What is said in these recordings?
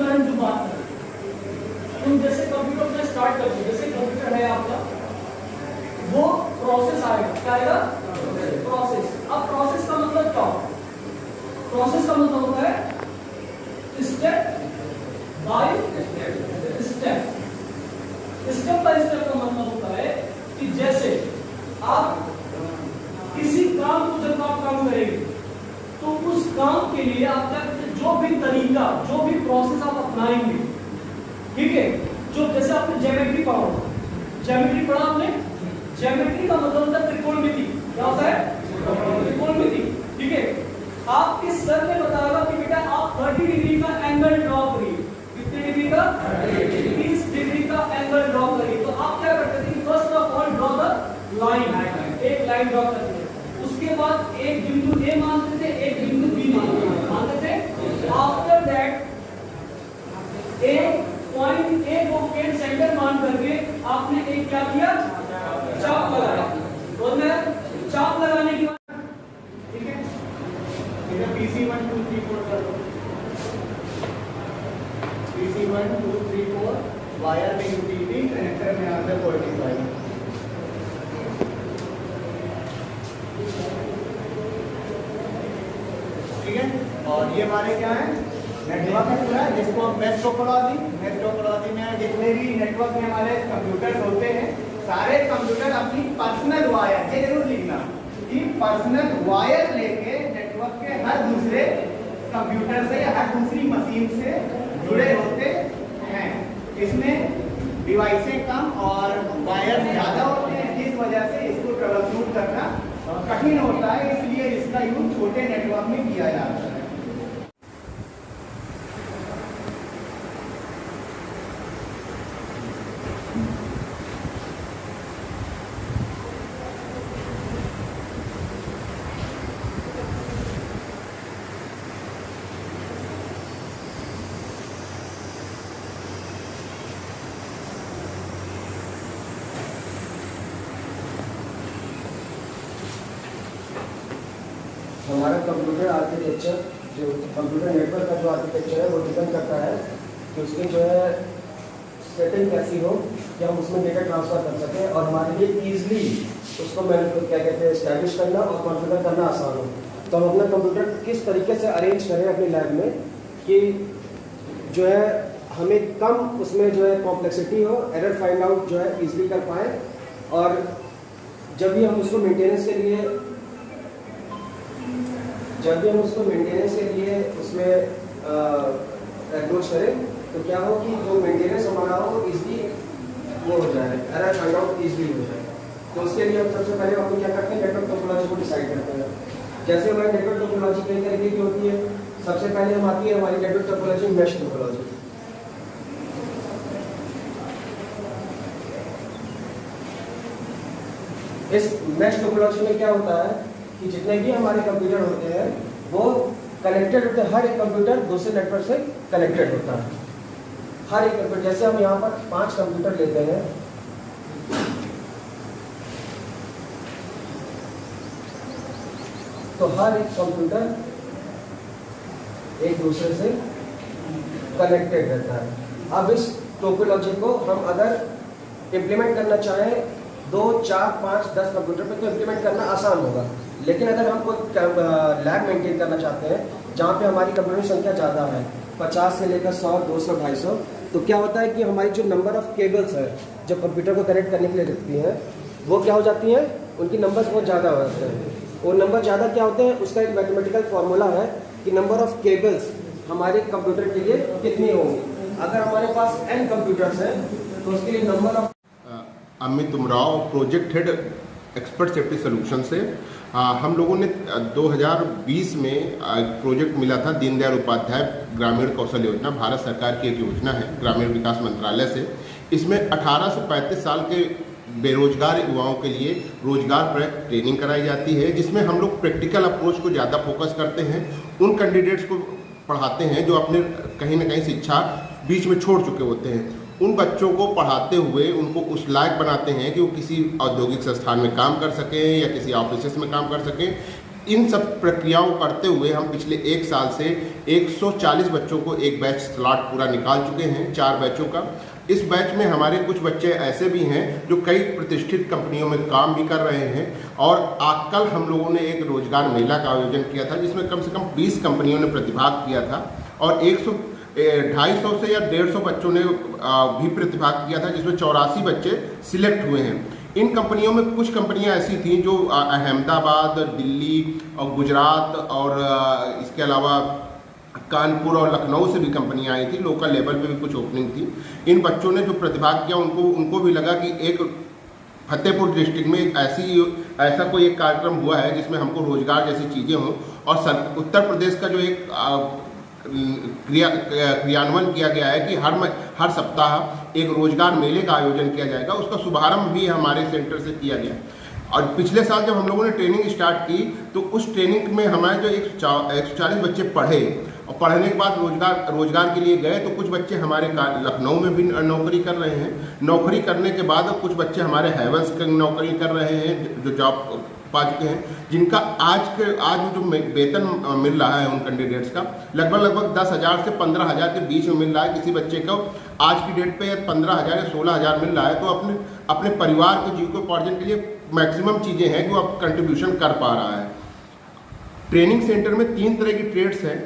उदाहरण जो बात करें, तुम जैसे कंप्यूटर में स्टार्ट करते हो, जैसे कंप्यूटर है आपका, वो प्रोसेस आएगा, क्या आएगा? प्रोसेस। अब प्रोसेस का मतलब क्या होता है? प्रोसेस का मतलब होता है step by step. Step by step का मतलब होता है कि जैसे आप किसी काम को जब आप काम करेंगे तो उस काम के लिए आप जो भी तरीका, जो भी प्रोसेस आप अपनाएंगे, ठीक है, जो जैसे आपने ज्योमेट्री पढ़ा, ज्योमेट्री पढ़ा आपने, ज्योमेट्री का मतलब होता है त्रिकोणमिति। क्या होता है? त्रिकोणमिति। ठीक है, आपके सर ने बताया कि बेटा आप 30 डिग्री का एंगल ड्रॉ करिए। कितने डिग्री का? 30 डिग्री का एंगल ड्रॉ करिए। तो आप क्या करते थे? First of all draw the line, एक लाइन ड्रॉ करते थे। उसके बाद एक बिंदु ए मानते थे, एक बिंदु बी मानते थे। After that A point A को सेंटर मान करके आपने एक क्या किया? चाप लगाया। बोलना है चाप लगाने के बाद, ठीक है, PC 1 2 3 4 कर दो। PC 1 2 3 4 वायर में यूटिलिटी कनेक्टर में आता है 45। ठीक है, और ये हमारे क्या है? नेटवर्क है पूरा, जिसको हम मेश टोपोलॉजी में जितने भी नेटवर्क में हमारे कंप्यूटर होते हैं, सारे कंप्यूटर अपनी पर्सनल वायर, ये जरूर लिखना कि पर्सनल वायर लेके नेटवर्क के हर दूसरे कंप्यूटर से या हर दूसरी मशीन से जुड़े होते हैं। इसमें डिवाइसें कम और वायर ज्यादा होते हैं, इस वजह से इसको ट्रबलशूट करना कठिन होता है, इसलिए इसका यूज छोटे नेटवर्क में किया जाता है। हमारा कंप्यूटर आर्किटेक्चर, जो कंप्यूटर नेटवर्क का जो आर्किटेक्चर है वो डिपेंड करता है कि उसकी जो है सेटिंग कैसी हो कि हम उसमें डेटा ट्रांसफ़र कर सकें और हमारे लिए ईजिली उसको क्या कहते हैं इस्टेब्लिश करना और कॉन्फ़िगर करना आसान हो। तो हम अपना कंप्यूटर किस तरीके से अरेंज करें अपनी लैब में कि जो है हमें कम उसमें जो है कॉम्प्लेक्सिटी हो, एरर फाइंड आउट जो है ईजिली कर पाएँ, और जब भी हम उसको मेंटेनेंस के लिए उसमें अप्रोच करें तो क्या हो कि जो मेंटेनेंस हमारा हो इजली वो हो जाए, एरर फाइंड आउट इजली हो जाए। तो उसके लिए हम सबसे पहले हम क्या करते हैं? नेटवर्क टोपोलॉजी को डिसाइड करते हैं। जैसे हमारी नेटवर्क टोपोलॉजी कई तरीके की होती है। सबसे पहले हम आती है हमारी नेटवर्क टोपोलॉजी मेश टोपोलॉजी। इस मेश टोपोलॉजी में क्या होता है कि जितने भी हमारे कंप्यूटर होते हैं वो कनेक्टेड होते हैं, हर एक कंप्यूटर दूसरे नेटवर्क से कनेक्टेड होता है। हर एक कंप्यूटर, जैसे हम यहाँ पर 5 कंप्यूटर लेते हैं, तो हर एक कंप्यूटर एक दूसरे से कनेक्टेड रहता है। अब इस टोपोलॉजी को हम अगर इम्प्लीमेंट करना चाहें 2, 4, 5, 10 कंप्यूटर पे तो इम्प्लीमेंट करना आसान होगा, लेकिन अगर हम कोई लैब मेंटेन करना चाहते हैं जहाँ पे हमारी कंप्यूटर संख्या ज़्यादा है, 50 से लेकर 100, 200, 250, तो क्या होता है कि हमारी जो नंबर ऑफ केबल्स है जो कंप्यूटर को कनेक्ट करने के लिए लगती हैं वो क्या हो जाती हैं? उनकी नंबर्स बहुत ज़्यादा हो जाते हैं। वो नंबर ज़्यादा क्या होते हैं? उसका एक मैथमेटिकल फॉर्मूला है कि नंबर ऑफ केबल्स हमारे कंप्यूटर के लिए कितनी होंगी। अगर हमारे पास n कंप्यूटर्स हैं तो उसके लिए number of. Amit Umrao, project head expert safety solution से। हम लोगों ने 2020 में प्रोजेक्ट मिला था दीनदयाल उपाध्याय ग्रामीण कौशल योजना, भारत सरकार की एक योजना है ग्रामीण विकास मंत्रालय से। इसमें 18 से 35 साल के बेरोजगार युवाओं के लिए रोजगार परक ट्रेनिंग कराई जाती है, जिसमें हम लोग प्रैक्टिकल अप्रोच को ज़्यादा फोकस करते हैं। उन कैंडिडेट्स को पढ़ाते हैं जो अपने कहीं ना कहीं शिक्षा बीच में छोड़ चुके होते हैं। उन बच्चों को पढ़ाते हुए उनको उस लायक बनाते हैं कि वो किसी औद्योगिक संस्थान में काम कर सकें या किसी ऑफिस में काम कर सकें। इन सब प्रक्रियाओं करते हुए हम पिछले 1 साल से 140 बच्चों को एक बैच स्लॉट पूरा निकाल चुके हैं, 4 बैचों का। इस बैच में हमारे कुछ बच्चे ऐसे भी हैं जो कई प्रतिष्ठित कंपनियों में काम भी कर रहे हैं। और कल हम लोगों ने एक रोजगार मेला का आयोजन किया था जिसमें कम से कम 20 कंपनियों ने प्रतिभाग किया था और 250 से या 150 बच्चों ने भी प्रतिभाग किया था, जिसमें 84 बच्चे सिलेक्ट हुए हैं। इन कंपनियों में कुछ कंपनियां ऐसी थीं जो अहमदाबाद, दिल्ली और गुजरात और इसके अलावा कानपुर और लखनऊ से भी कंपनियां आई थी। लोकल लेवल पे भी कुछ ओपनिंग थी। इन बच्चों ने जो प्रतिभाग किया उनको भी लगा कि एक फतेहपुर डिस्ट्रिक्ट में ऐसा कोई एक कार्यक्रम हुआ है जिसमें हमको रोजगार जैसी चीज़ें हों। और उत्तर प्रदेश का जो एक क्रियान्वयन किया गया है कि हर सप्ताह एक रोजगार मेले का आयोजन किया जाएगा, उसका शुभारंभ भी हमारे सेंटर से किया गया। और पिछले साल जब हम लोगों ने ट्रेनिंग स्टार्ट की तो उस ट्रेनिंग में हमारे जो 140 बच्चे पढ़े और पढ़ने के बाद रोजगार के लिए गए, तो कुछ बच्चे हमारे लखनऊ में भी नौकरी कर रहे हैं। नौकरी करने के बाद कुछ बच्चे हमारे हैवेल्स की नौकरी कर रहे हैं जो जॉब पा चुके हैं, जिनका आज जो वेतन मिल रहा है उन कैंडिडेट्स का लगभग 10,000 से 15,000 के बीच में मिल रहा है। किसी बच्चे को आज की डेट पे 15,000 या 16,000 मिल रहा है, तो अपने परिवार के जीविकोपार्जन के लिए मैक्सिमम चीज़ें हैं जो अब कंट्रीब्यूशन कर पा रहा है। ट्रेनिंग सेंटर में 3 तरह की ट्रेड्स हैं।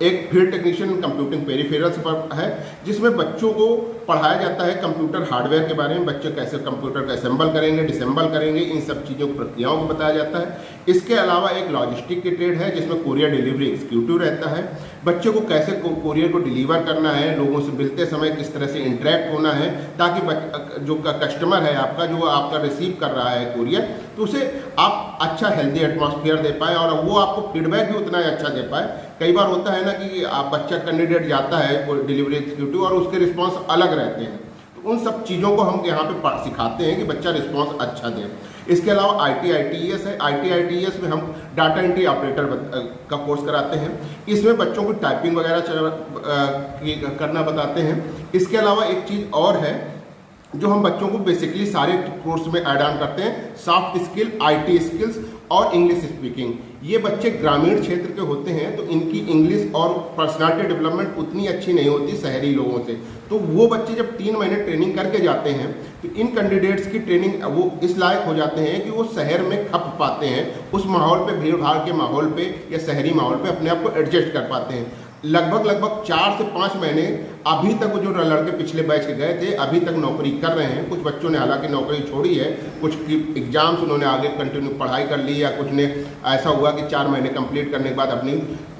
एक फील्ड टेक्नीशियन कंप्यूटिंग पेरिफेरल्स पर है, जिसमें बच्चों को पढ़ाया जाता है कंप्यूटर हार्डवेयर के बारे में, बच्चे कैसे कंप्यूटर का असेंबल करेंगे, डिसेंबल करेंगे, इन सब चीज़ों की प्रक्रियाओं को बताया जाता है। इसके अलावा एक लॉजिस्टिक की ट्रेड है जिसमें कोरियर डिलीवरी एग्जीक्यूटिव रहता है। बच्चों को कैसे कोरियर को डिलीवर करना है, लोगों से मिलते समय किस तरह से इंटरेक्ट होना है, ताकि जो कस्टमर है आपका, जो आपका रिसीव कर रहा है कोरियर, तो उसे आप अच्छा हेल्दी एटमॉस्फेयर दे पाएँ और वो आपको फीडबैक भी उतना ही अच्छा दे पाए। कई बार होता है ना कि आप बच्चा कैंडिडेट जाता है डिलीवरी एग्जीक्यूटिव और उसके रिस्पांस अलग रहते हैं, तो उन सब चीज़ों को हम यहाँ पे सिखाते हैं कि बच्चा रिस्पांस अच्छा दे। इसके अलावा ITITES है। ITITES में हम डाटा एंट्री ऑपरेटर का कोर्स कराते हैं। इसमें बच्चों को टाइपिंग वगैरह करना बताते हैं। इसके अलावा एक चीज़ और है जो हम बच्चों को बेसिकली सारे कोर्स में ऐड ऑन करते हैं, सॉफ्ट स्किल, IT स्किल्स और इंग्लिश स्पीकिंग। ये बच्चे ग्रामीण क्षेत्र के होते हैं तो इनकी इंग्लिश और पर्सनालिटी डेवलपमेंट उतनी अच्छी नहीं होती शहरी लोगों से, तो वो बच्चे जब 3 महीने ट्रेनिंग करके जाते हैं तो इन कैंडिडेट्स की ट्रेनिंग वो इस लायक हो जाते हैं कि वो शहर में खप पाते हैं, उस माहौल पे, भीड़ भाड़ के माहौल पे या शहरी माहौल पे अपने आप को एडजस्ट कर पाते हैं। लगभग 4 से 5 महीने अभी तक जो लड़के पिछले बैच के गए थे अभी तक नौकरी कर रहे हैं। कुछ बच्चों ने हालांकि नौकरी छोड़ी है, कुछ की एग्जाम्स उन्होंने आगे कंटिन्यू पढ़ाई कर ली, या कुछ ने ऐसा हुआ कि 4 महीने कंप्लीट करने के बाद अपनी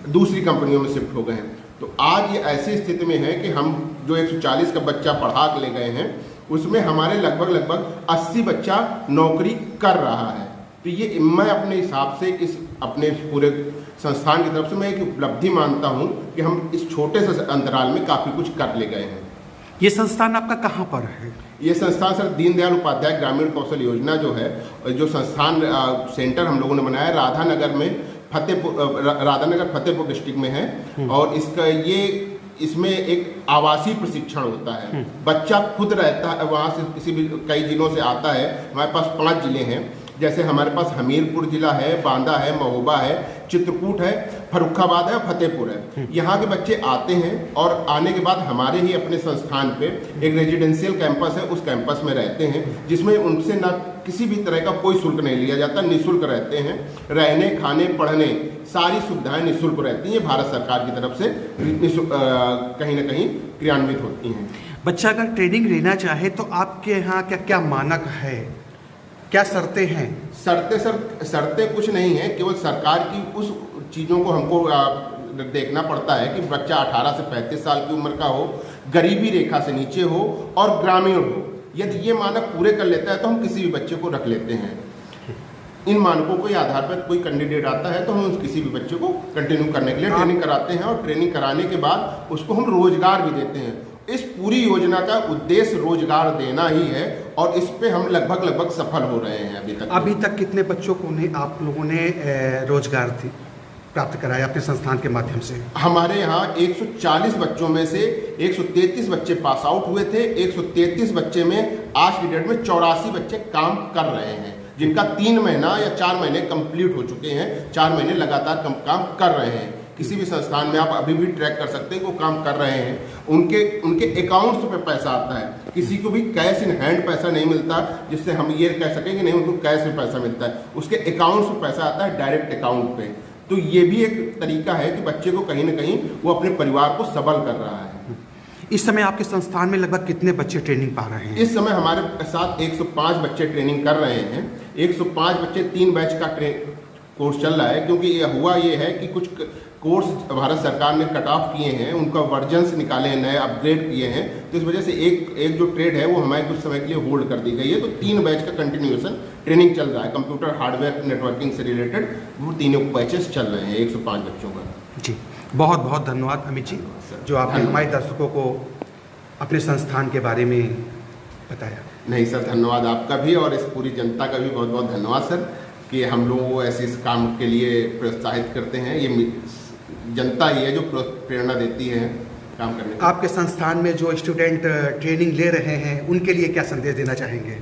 दूसरी कंपनियों में शिफ्ट हो गए हैं। तो आज ये ऐसी स्थिति में है कि हम जो 140 का बच्चा पढ़ा के ले गए हैं उसमें हमारे लगभग 80 बच्चा नौकरी कर रहा है। तो ये मैं अपने हिसाब से इस अपने पूरे संस्थान की तरफ से मैं एक उपलब्धि मानता हूं कि हम इस छोटे से अंतराल में काफ़ी कुछ कर ले गए हैं। ये संस्थान आपका कहाँ पर है? ये संस्थान सर दीनदयाल उपाध्याय ग्रामीण कौशल योजना जो है, जो संस्थान सेंटर हम लोगों ने बनाया राधानगर में, राधानगर फतेहपुर डिस्ट्रिक्ट में है। और इसमें एक आवासीय प्रशिक्षण होता है। बच्चा खुद रहता है वहाँ से, किसी भी कई जिलों से आता है। हमारे पास 5 जिले हैं, जैसे हमारे पास हमीरपुर जिला है, बांदा है, महोबा है, चित्रकूट है, फर्रुखाबाद है, फतेहपुर है। यहाँ के बच्चे आते हैं और आने के बाद हमारे ही अपने संस्थान पे एक रेजिडेंशियल कैंपस है, उस कैंपस में रहते हैं, जिसमें उनसे ना किसी भी तरह का कोई शुल्क नहीं लिया जाता, निःशुल्क रहते हैं। रहने, खाने, पढ़ने सारी सुविधाएं निःशुल्क रहती हैं, भारत सरकार की तरफ से कहीं ना कहीं क्रियान्वित होती हैं। बच्चा अगर ट्रेनिंग लेना चाहे तो आपके यहाँ क्या क्या मानक है, क्या शर्तें हैं? शर्तें कुछ नहीं है, केवल सरकार की उस चीज़ों को हमको देखना पड़ता है कि बच्चा 18 से 35 साल की उम्र का हो, गरीबी रेखा से नीचे हो और ग्रामीण हो। यदि ये मानक पूरे कर लेता है तो हम किसी भी बच्चे को रख लेते हैं। इन मानकों के आधार पर कोई कैंडिडेट आता है तो हम किसी भी बच्चे को कंटिन्यू करने के लिए ट्रेनिंग कराते हैं, और ट्रेनिंग कराने के बाद उसको हम रोजगार भी देते हैं। इस पूरी योजना का उद्देश्य रोजगार देना ही है और इस पे हम लगभग सफल हो रहे हैं अभी तक। अभी तक कितने बच्चों को आप लोगों ने रोजगार प्राप्त कराया अपने संस्थान के माध्यम से? हमारे यहाँ 140 बच्चों में से 133 बच्चे पास आउट हुए थे। 133 बच्चे में आज की डेट में 84 बच्चे काम कर रहे हैं, जिनका 3 महीना या 4 महीने कंप्लीट हो चुके हैं, 4 महीने लगातार काम कर रहे हैं। किसी भी संस्थान में आप अभी भी ट्रैक कर सकते हैं कि वो काम कर रहे हैं, उनके अकाउंट्स पे पैसा आता है। किसी को भी कैश इन हैंड पैसा नहीं मिलता जिससे हम ये कह सकें कि नहीं उनको कैश में पैसा मिलता है, उसके अकाउंट्स में पैसा आता है डायरेक्ट अकाउंट पे। तो ये भी एक तरीका है कि बच्चे को कहीं ना कहीं वो अपने परिवार को सबल कर रहा है। इस समय आपके संस्थान में लगभग कितने बच्चे ट्रेनिंग पा रहे हैं? इस समय हमारे साथ 105 बच्चे ट्रेनिंग कर रहे हैं। 105 बच्चे 3 बैच का कोर्स चल रहा है, क्योंकि ये है कि कुछ कोर्स भारत सरकार ने कट ऑफ किए हैं, उनका वर्जन्स निकाले हैं, नए अपग्रेड किए हैं। तो इस वजह से एक जो ट्रेड है वो हमारे कुछ समय के लिए होल्ड कर दी गई है। तो 3 बैच का कंटिन्यूएशन ट्रेनिंग चल रहा है, कंप्यूटर हार्डवेयर नेटवर्किंग से रिलेटेड वो तीनों बैचेस चल रहे हैं 105 बच्चों का। जी, बहुत बहुत धन्यवाद अमित जी, जो आपने हमारे दर्शकों को अपने संस्थान के बारे में बताया। नहीं सर, धन्यवाद आपका भी और इस पूरी जनता का भी बहुत बहुत धन्यवाद सर, कि हम लोगों को ऐसे इस काम के लिए प्रोत्साहित करते हैं। ये जनता ही है जो प्रेरणा देती है काम करने की। आपके संस्थान में जो स्टूडेंट ट्रेनिंग ले रहे हैं उनके लिए क्या संदेश देना चाहेंगे?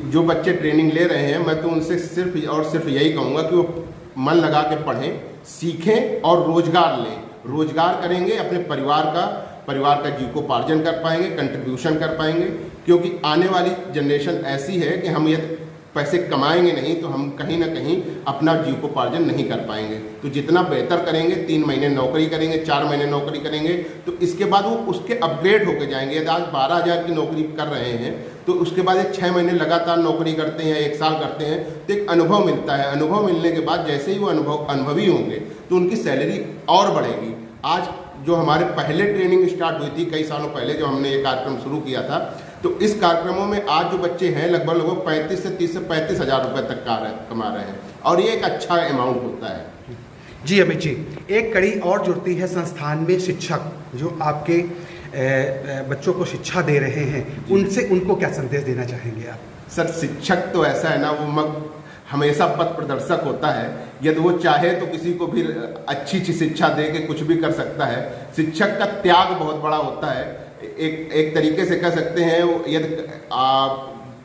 जो बच्चे ट्रेनिंग ले रहे हैं, मैं तो उनसे सिर्फ और सिर्फ यही कहूँगा कि वो मन लगा के पढ़ें, सीखें और रोजगार लें। रोजगार करेंगे, अपने परिवार का जीविकोपार्जन कर पाएंगे, कंट्रीब्यूशन कर पाएंगे। क्योंकि आने वाली जनरेशन ऐसी है कि हम यदि पैसे कमाएंगे नहीं तो हम कहीं ना कहीं अपना जीविकोपार्जन नहीं कर पाएंगे। तो जितना बेहतर करेंगे, 3 महीने नौकरी करेंगे, 4 महीने नौकरी करेंगे, तो इसके बाद वो उसके अपग्रेड होके जाएंगे। यदि आज 12,000 की नौकरी कर रहे हैं तो उसके बाद 6 महीने लगातार नौकरी करते हैं, 1 साल करते हैं, तो एक अनुभव मिलता है। अनुभव मिलने के बाद जैसे ही वो अनुभवी होंगे तो उनकी सैलरी और बढ़ेगी। आज जो हमारे पहले ट्रेनिंग स्टार्ट हुई थी कई सालों पहले, जो हमने ये कार्यक्रम शुरू किया था, तो इस कार्यक्रमों में आज जो बच्चे हैं लगभग 30 से 35 हज़ार रुपये तक कमा रहे हैं, और ये एक अच्छा अमाउंट होता है। जी अमित जी, एक कड़ी और जुड़ती है संस्थान में शिक्षक जो आपके बच्चों को शिक्षा दे रहे हैं, उनको क्या संदेश देना चाहेंगे आप? सर, शिक्षक तो ऐसा है ना, वो हमेशा पथ प्रदर्शक होता है। यदि वो चाहे तो किसी को भी अच्छी शिक्षा दे के कुछ भी कर सकता है। शिक्षक का त्याग बहुत बड़ा होता है। एक तरीके से कह सकते हैं, यदि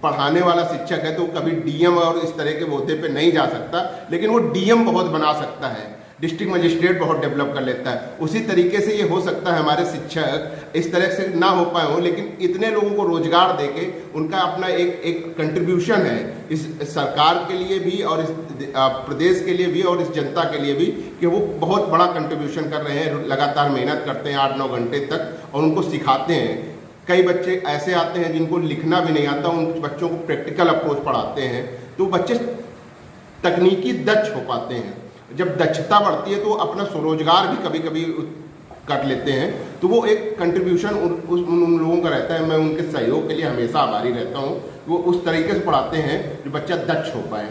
पढ़ाने वाला शिक्षक है तो कभी डीएम और इस तरह के ओहदे पे नहीं जा सकता, लेकिन वो डीएम बहुत बना सकता है, डिस्ट्रिक्ट मजिस्ट्रेट बहुत डेवलप कर लेता है। उसी तरीके से ये हो सकता है हमारे शिक्षक इस तरह से ना हो पाए हों, लेकिन इतने लोगों को रोजगार देके उनका अपना एक कंट्रीब्यूशन है इस सरकार के लिए भी और इस प्रदेश के लिए भी और इस जनता के लिए भी, कि वो बहुत बड़ा कंट्रीब्यूशन कर रहे हैं। लगातार मेहनत करते हैं 8-9 घंटे तक और उनको सिखाते हैं। कई बच्चे ऐसे आते हैं जिनको लिखना भी नहीं आता, उन बच्चों को प्रैक्टिकल अप्रोच पढ़ाते हैं, तो बच्चे तकनीकी दक्ष हो पाते हैं। जब दक्षता बढ़ती है तो अपना स्वरोजगार भी कभी कभी कर लेते हैं। तो वो एक कंट्रीब्यूशन उन लोगों का रहता है। मैं उनके सहयोग के लिए हमेशा आभारी रहता हूँ। वो उस तरीके से पढ़ाते हैं जो बच्चा दक्ष हो पाए।